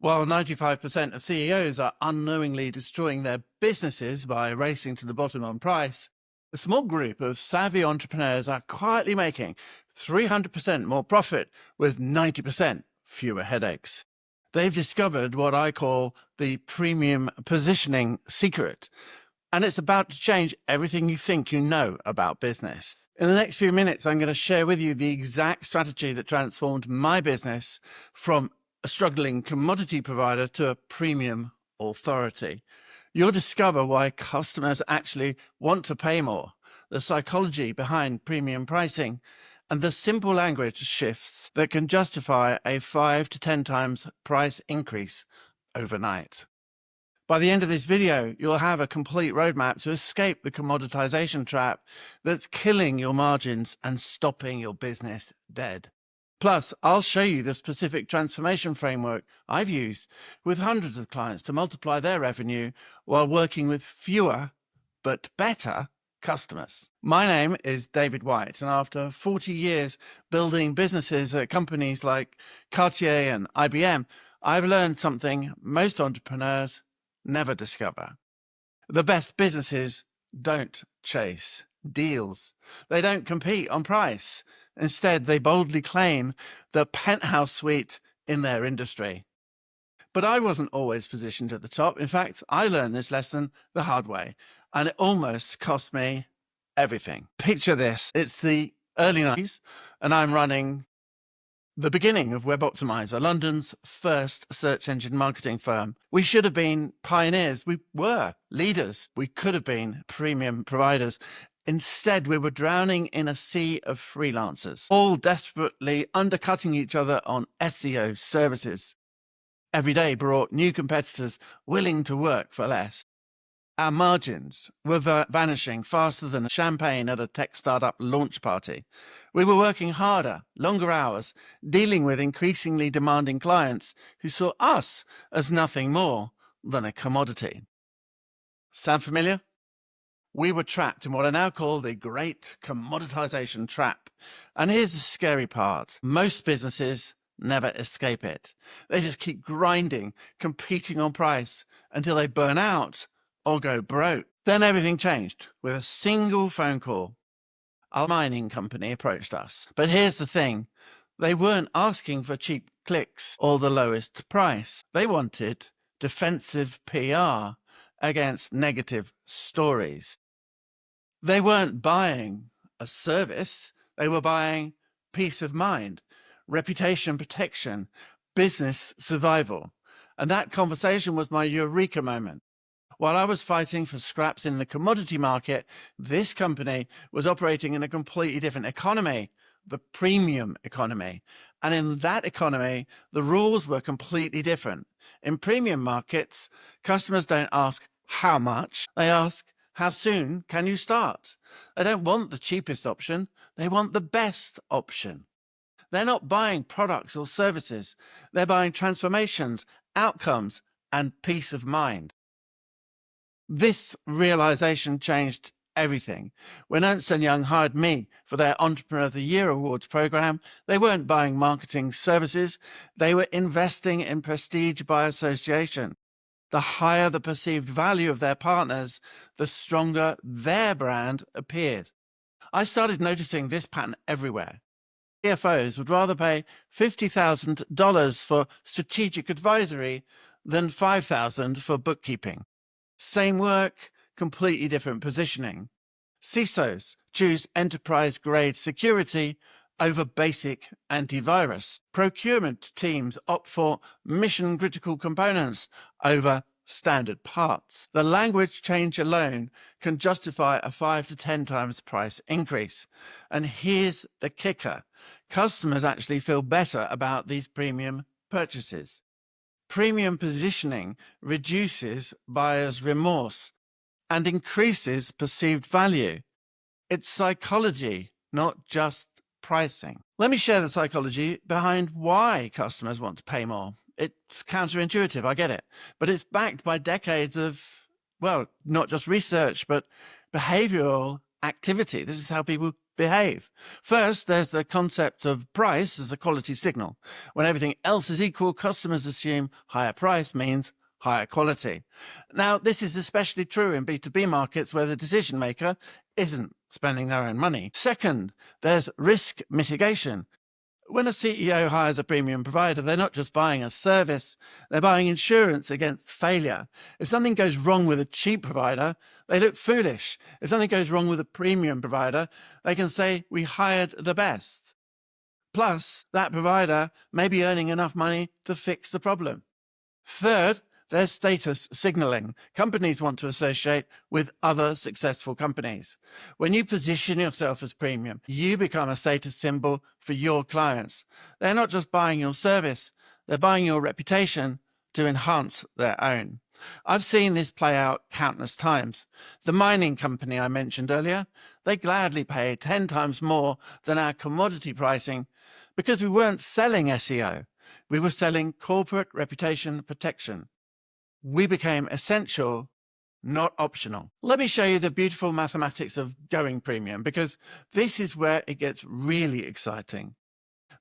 While 95% of CEOs are unknowingly destroying their businesses by racing to the bottom on price, a small group of savvy entrepreneurs are quietly making 300% more profit with 90% fewer headaches. They've discovered what I call the premium positioning secret, and it's about to change everything you think you know about business. In the next few minutes, I'm going to share with you the exact strategy that transformed my business from a struggling commodity provider to a premium authority. You'll discover why customers actually want to pay more, the psychology behind premium pricing, and the simple language shifts that can justify a 5 to 10 times price increase overnight. By the end of this video, you'll have a complete roadmap to escape the commoditization trap that's killing your margins and stopping your business dead. Plus, I'll show you the specific transformation framework I've used with hundreds of clients to multiply their revenue while working with fewer but better customers. My name is David White, and after 40 years building businesses at companies like Cartier and IBM, I've learned something most entrepreneurs never discover. The best businesses don't chase deals. They don't compete on price. Instead, they boldly claim the penthouse suite in their industry. But I wasn't always positioned at the top. In fact, I learned this lesson the hard way, and it almost cost me everything. Picture this. It's the early 90s, and I'm running the beginning of Web Optimizer, London's first search engine marketing firm. We should have been pioneers. We were leaders. We could have been premium providers. Instead, we were drowning in a sea of freelancers, all desperately undercutting each other on SEO services. Every day brought new competitors willing to work for less. Our margins were vanishing faster than champagne at a tech startup launch party. We were working harder, longer hours, dealing with increasingly demanding clients who saw us as nothing more than a commodity. Sound familiar? We were trapped in what I now call the great commoditization trap. And here's the scary part. Most businesses never escape it. They just keep grinding, competing on price until they burn out or go broke. Then everything changed with a single phone call. A mining company approached us. But here's the thing. They weren't asking for cheap clicks or the lowest price. They wanted defensive PR against negative stories. They weren't buying a service. They were buying peace of mind, reputation protection, business survival. And that conversation was my eureka moment. While I was fighting for scraps in the commodity market, this company was operating in a completely different economy, the premium economy. And in that economy, the rules were completely different. In premium markets, customers don't ask how much, they ask how soon can you start. They don't want the cheapest option, they want the best option. They're not buying products or services, they're buying transformations, outcomes, and peace of mind. This realization changed everything. When Ernst & Young hired me for their Entrepreneur of the Year Awards program, they weren't buying marketing services, they were investing in prestige by association. The higher the perceived value of their partners, the stronger their brand appeared. I started noticing this pattern everywhere. CFOs would rather pay $50,000 for strategic advisory than $5,000 for bookkeeping. Same work, completely different positioning. CISOs choose enterprise-grade security over basic antivirus. Procurement teams opt for mission-critical components over standard parts. The language change alone can justify a 5 to 10 times price increase. And here's the kicker. Customers actually feel better about these premium purchases. Premium positioning reduces buyer's remorse and increases perceived value. It's psychology, not just pricing. Let me share the psychology behind why customers want to pay more. It's counterintuitive, I get it, but it's backed by decades of, well, not just research, but behavioral activity. This is how people behave. First, there's the concept of price as a quality signal. When everything else is equal, customers assume higher price means higher quality. Now, this is especially true in B2B markets where the decision maker isn't spending their own money. Second, there's risk mitigation. When a CEO hires a premium provider, they're not just buying a service, they're buying insurance against failure. If something goes wrong with a cheap provider, they look foolish. If something goes wrong with a premium provider, they can say, we hired the best. Plus, that provider may be earning enough money to fix the problem. Third, there's status signaling. Companies want to associate with other successful companies. When you position yourself as premium, you become a status symbol for your clients. They're not just buying your service, they're buying your reputation to enhance their own. I've seen this play out countless times. The mining company I mentioned earlier, they gladly pay 10 times more than our commodity pricing because we weren't selling SEO. We were selling corporate reputation protection. We became essential, not optional. Let me show you the beautiful mathematics of going premium, because this is where it gets really exciting.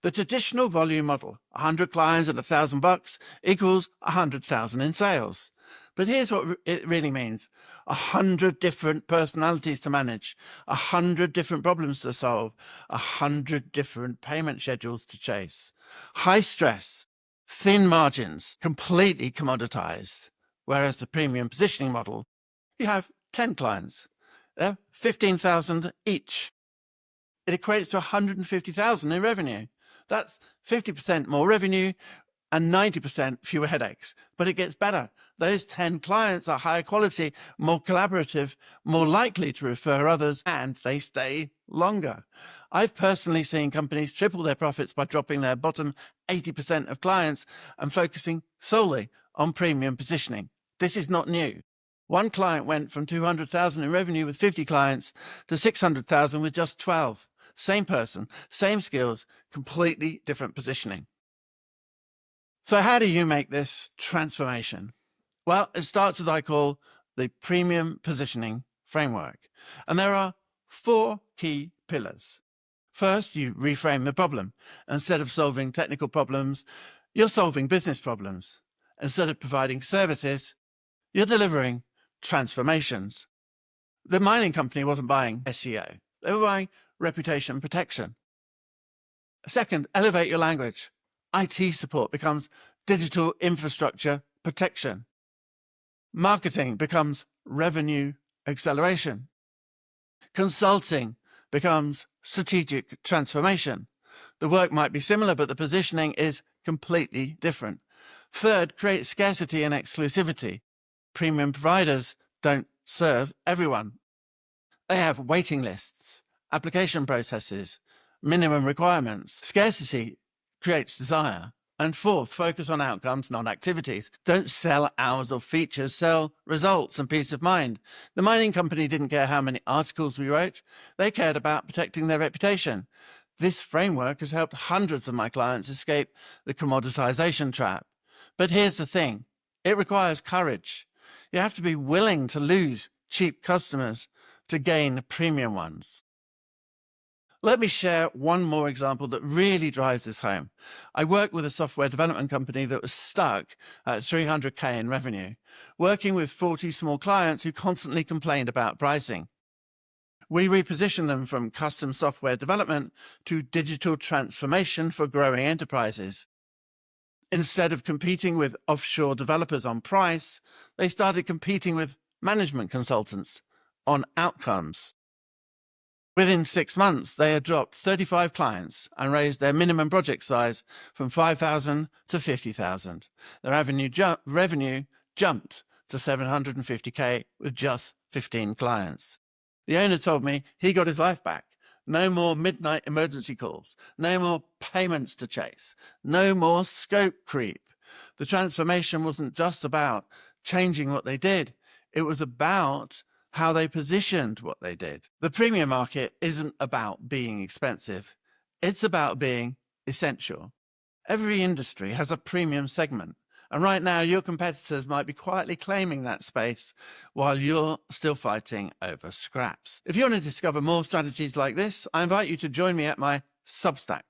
The traditional volume model, 100 clients at $1,000 equals 100,000 in sales. But here's what it really means. 100 different personalities to manage, 100 different problems to solve, 100 different payment schedules to chase. High stress, thin margins, completely commoditized. Whereas the premium positioning model, you have 10 clients. They're 15,000 each. It equates to 150,000 in revenue. That's 50% more revenue and 90% fewer headaches. But it gets better. Those 10 clients are higher quality, more collaborative, more likely to refer others, and they stay longer. I've personally seen companies triple their profits by dropping their bottom 80% of clients and focusing solely on premium positioning. This is not new. One client went from 200,000 in revenue with 50 clients to 600,000 with just 12. Same person, same skills, completely different positioning. So how do you make this transformation? Well, it starts with what I call the premium positioning framework. And there are 4 key pillars. First, you reframe the problem. Instead of solving technical problems, you're solving business problems. Instead of providing services, you're delivering transformations. The mining company wasn't buying SEO. They were buying reputation protection. Second, elevate your language. IT support becomes digital infrastructure protection. Marketing becomes revenue acceleration. Consulting becomes strategic transformation. The work might be similar, but the positioning is completely different. Third, create scarcity and exclusivity. Premium providers don't serve everyone. They have waiting lists, application processes, minimum requirements. Scarcity creates desire. And fourth, focus on outcomes, not activities. Don't sell hours of features, sell results and peace of mind. The mining company didn't care how many articles we wrote. They cared about protecting their reputation. This framework has helped hundreds of my clients escape the commoditization trap. But here's the thing. It requires courage. You have to be willing to lose cheap customers to gain premium ones. Let me share one more example that really drives this home. I worked with a software development company that was stuck at 300K in revenue, working with 40 small clients who constantly complained about pricing. We repositioned them from custom software development to digital transformation for growing enterprises. Instead of competing with offshore developers on price, they started competing with management consultants on outcomes. Within 6 months, they had dropped 35 clients and raised their minimum project size from 5,000 to 50,000. Their revenue jumped to 750K with just 15 clients. The owner told me he got his life back. No more midnight emergency calls, no more payments to chase, no more scope creep. The transformation wasn't just about changing what they did. It was about how they positioned what they did. The premium market isn't about being expensive. It's about being essential. Every industry has a premium segment, And right now, your competitors might be quietly claiming that space while you're still fighting over scraps. If you want to discover more strategies like this, I invite you to join me at my Substack,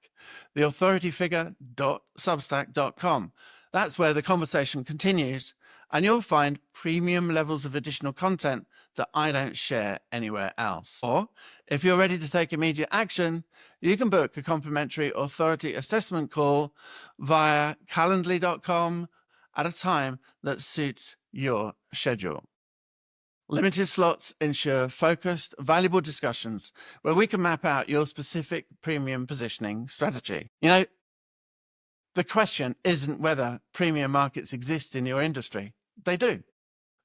theauthorityfigure.substack.com. That's where the conversation continues, and you'll find premium levels of additional content that I don't share anywhere else. Or if you're ready to take immediate action, you can book a complimentary authority assessment call via calendly.com at a time that suits your schedule. Limited slots ensure focused, valuable discussions where we can map out your specific premium positioning strategy. The question isn't whether premium markets exist in your industry. They do.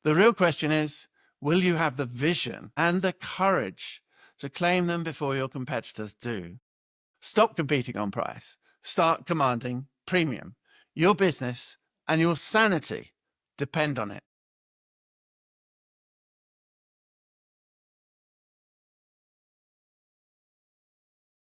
The real question is, will you have the vision and the courage to claim them before your competitors do? Stop competing on price. Start commanding premium. Your business and your sanity depend on it.